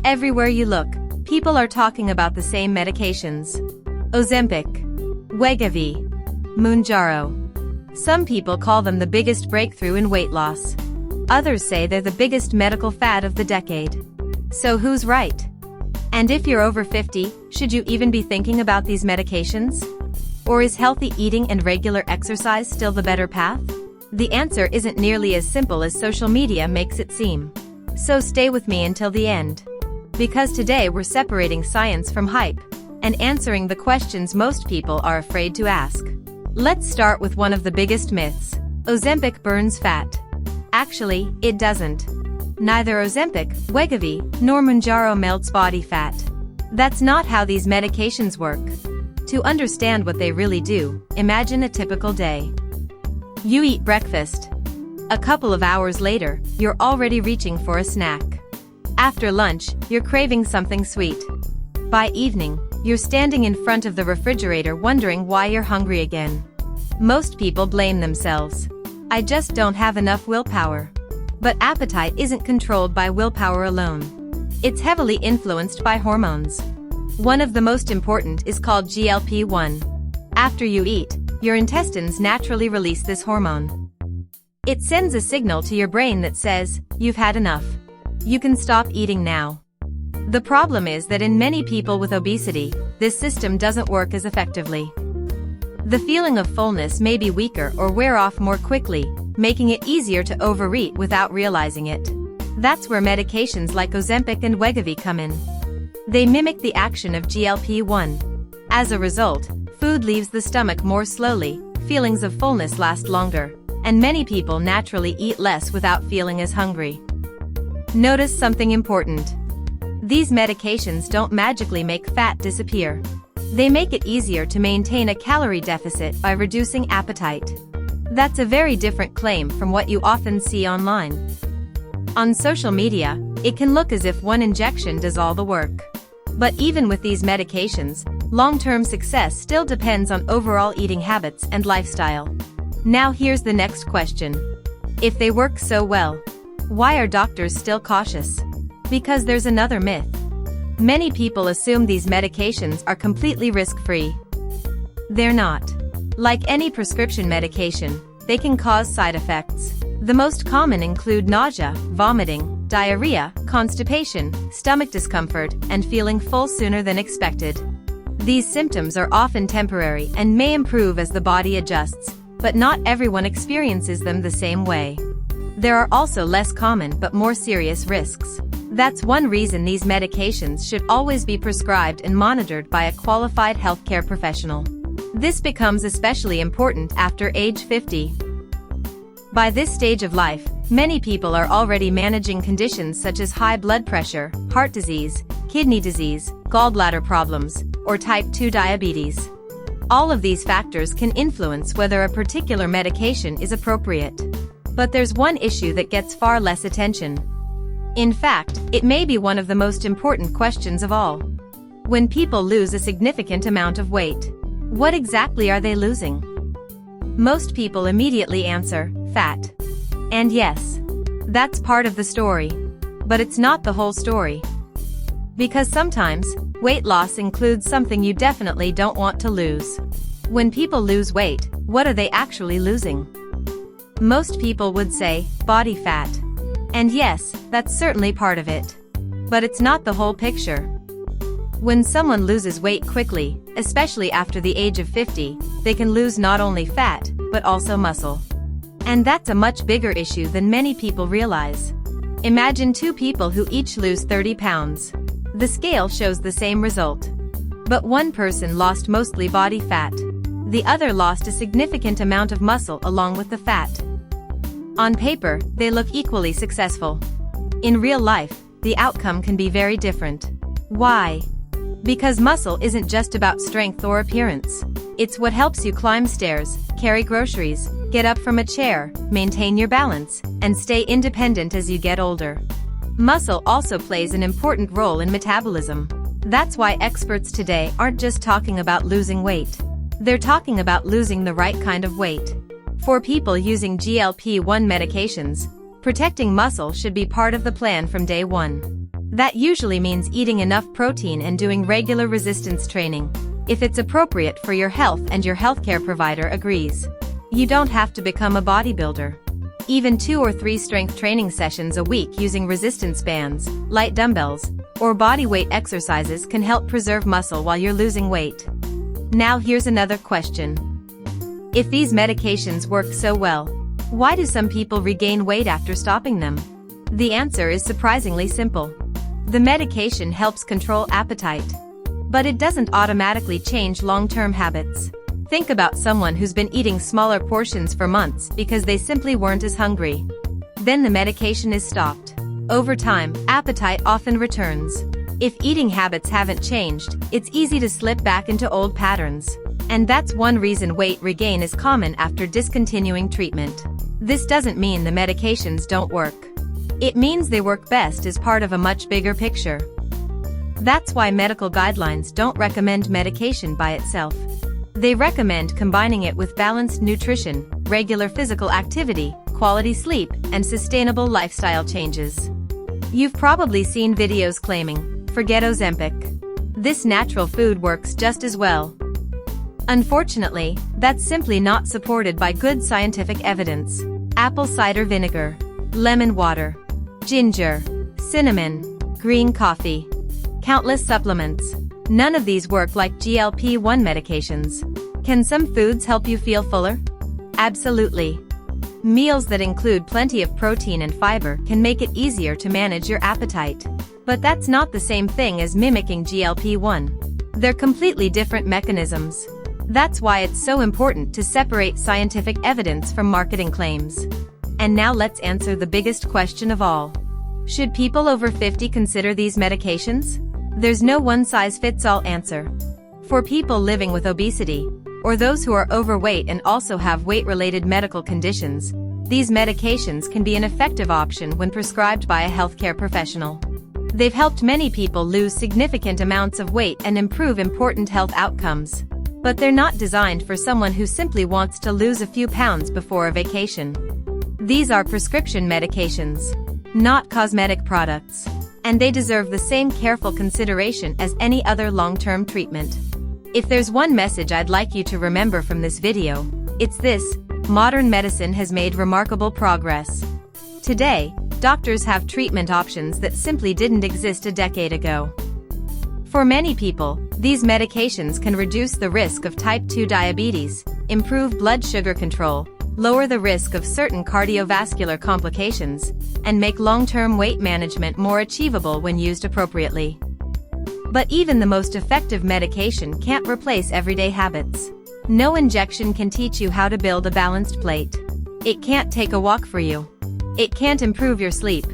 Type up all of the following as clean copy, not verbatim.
Everywhere you look, people are talking about the same medications. Ozempic, Wegovy, Mounjaro. Some people call them the biggest breakthrough in weight loss. Others say they're the biggest medical fad of the decade. So who's right? And if you're over 50, should you even be thinking about these medications? Or is healthy eating and regular exercise still the better path? The answer isn't nearly as simple as social media makes it seem. So stay with me until the end. Because today we're separating science from hype, and answering the questions most people are afraid to ask. Let's start with one of the biggest myths. Ozempic burns fat. Actually, it doesn't. Neither Ozempic, Wegovy, nor Mounjaro melts body fat. That's not how these medications work. To understand what they really do, imagine a typical day. You eat breakfast. A couple of hours later, you're already reaching for a snack. After lunch, you're craving something sweet. By evening, you're standing in front of the refrigerator wondering why you're hungry again. Most people blame themselves. I just don't have enough willpower. But appetite isn't controlled by willpower alone. It's heavily influenced by hormones. One of the most important is called GLP-1. After you eat, your intestines naturally release this hormone. It sends a signal to your brain that says, "You've had enough. You can stop eating now." The problem is that in many people with obesity, this system doesn't work as effectively. The feeling of fullness may be weaker or wear off more quickly, making it easier to overeat without realizing it. That's where medications like Ozempic and Wegovy come in. They mimic the action of GLP-1. As a result, food leaves the stomach more slowly, feelings of fullness last longer, and many people naturally eat less without feeling as hungry. Notice something important. These medications don't magically make fat disappear. They make it easier to maintain a calorie deficit by reducing appetite. That's a very different claim from what you often see online. On social media, it can look as if one injection does all the work. But even with these medications, long-term success still depends on overall eating habits and lifestyle. Now here's the next question. If they work so well, why are doctors still cautious? Because there's another myth. Many people assume these medications are completely risk-free. They're not. Like any prescription medication, they can cause side effects. The most common include nausea, vomiting, diarrhea, constipation, stomach discomfort, and feeling full sooner than expected. These symptoms are often temporary and may improve as the body adjusts, but not everyone experiences them the same way. There are also less common but more serious risks. That's one reason these medications should always be prescribed and monitored by a qualified healthcare professional. This becomes especially important after age 50. By this stage of life, many people are already managing conditions such as high blood pressure, heart disease, kidney disease, gallbladder problems, or type 2 diabetes. All of these factors can influence whether a particular medication is appropriate. But there's one issue that gets far less attention. In fact, it may be one of the most important questions of all. When people lose a significant amount of weight, what exactly are they losing? Most people immediately answer, fat. And yes, that's part of the story. But it's not the whole story. Because sometimes, weight loss includes something you definitely don't want to lose. When people lose weight, what are they actually losing? Most people would say, body fat. And yes, that's certainly part of it. But it's not the whole picture. When someone loses weight quickly, especially after the age of 50, they can lose not only fat, but also muscle. And that's a much bigger issue than many people realize. Imagine two people who each lose 30 pounds. The scale shows the same result. But one person lost mostly body fat. The other lost a significant amount of muscle along with the fat. On paper, they look equally successful. In real life, the outcome can be very different. Why? Because muscle isn't just about strength or appearance. It's what helps you climb stairs, carry groceries, get up from a chair, maintain your balance, and stay independent as you get older. Muscle also plays an important role in metabolism. That's why experts today aren't just talking about losing weight. They're talking about losing the right kind of weight. For people using GLP-1 medications, protecting muscle should be part of the plan from day one. That usually means eating enough protein and doing regular resistance training, if it's appropriate for your health and your healthcare provider agrees. You don't have to become a bodybuilder. Even 2 or 3 strength training sessions a week using resistance bands, light dumbbells, or body weight exercises can help preserve muscle while you're losing weight. Now here's another question. If these medications work so well, why do some people regain weight after stopping them? The answer is surprisingly simple. The medication helps control appetite. But it doesn't automatically change long-term habits. Think about someone who's been eating smaller portions for months because they simply weren't as hungry. Then the medication is stopped. Over time, appetite often returns. If eating habits haven't changed, it's easy to slip back into old patterns. And that's one reason weight regain is common after discontinuing treatment. This doesn't mean the medications don't work. It means they work best as part of a much bigger picture. That's why medical guidelines don't recommend medication by itself. They recommend combining it with balanced nutrition, regular physical activity, quality sleep, and sustainable lifestyle changes. You've probably seen videos claiming, "Forget Ozempic. This natural food works just as well." Unfortunately, that's simply not supported by good scientific evidence. Apple cider vinegar, lemon water, ginger, cinnamon, green coffee, countless supplements. None of these work like GLP-1 medications. Can some foods help you feel fuller? Absolutely. Meals that include plenty of protein and fiber can make it easier to manage your appetite. But that's not the same thing as mimicking GLP-1. They're completely different mechanisms. That's why it's so important to separate scientific evidence from marketing claims. And now let's answer the biggest question of all. Should people over 50 consider these medications? There's no one-size-fits-all answer. For people living with obesity, or those who are overweight and also have weight-related medical conditions, these medications can be an effective option when prescribed by a healthcare professional. They've helped many people lose significant amounts of weight and improve important health outcomes. But they're not designed for someone who simply wants to lose a few pounds before a vacation. These are prescription medications, not cosmetic products. And they deserve the same careful consideration as any other long-term treatment. If there's one message I'd like you to remember from this video, it's this: modern medicine has made remarkable progress. Today, doctors have treatment options that simply didn't exist a decade ago. For many people, these medications can reduce the risk of type 2 diabetes, improve blood sugar control, lower the risk of certain cardiovascular complications, and make long-term weight management more achievable when used appropriately. But even the most effective medication can't replace everyday habits. No injection can teach you how to build a balanced plate. It can't take a walk for you. It can't improve your sleep.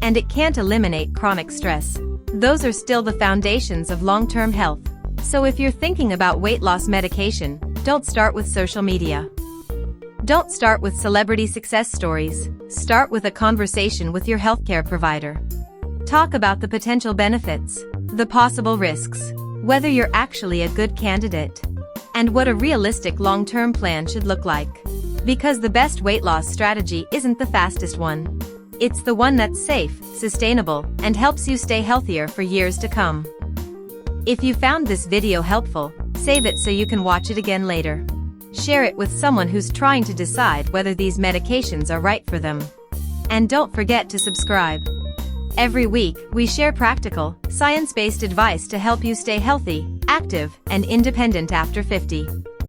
And it can't eliminate chronic stress. Those are still the foundations of long-term health. So if you're thinking about weight loss medication, don't start with social media. Don't start with celebrity success stories. Start with a conversation with your healthcare provider. Talk about the potential benefits, the possible risks, whether you're actually a good candidate, and what a realistic long-term plan should look like. Because the best weight loss strategy isn't the fastest one. It's the one that's safe, sustainable, and helps you stay healthier for years to come. If you found this video helpful, save it so you can watch it again later. Share it with someone who's trying to decide whether these medications are right for them. And don't forget to subscribe. Every week, we share practical, science-based advice to help you stay healthy, active, and independent after 50.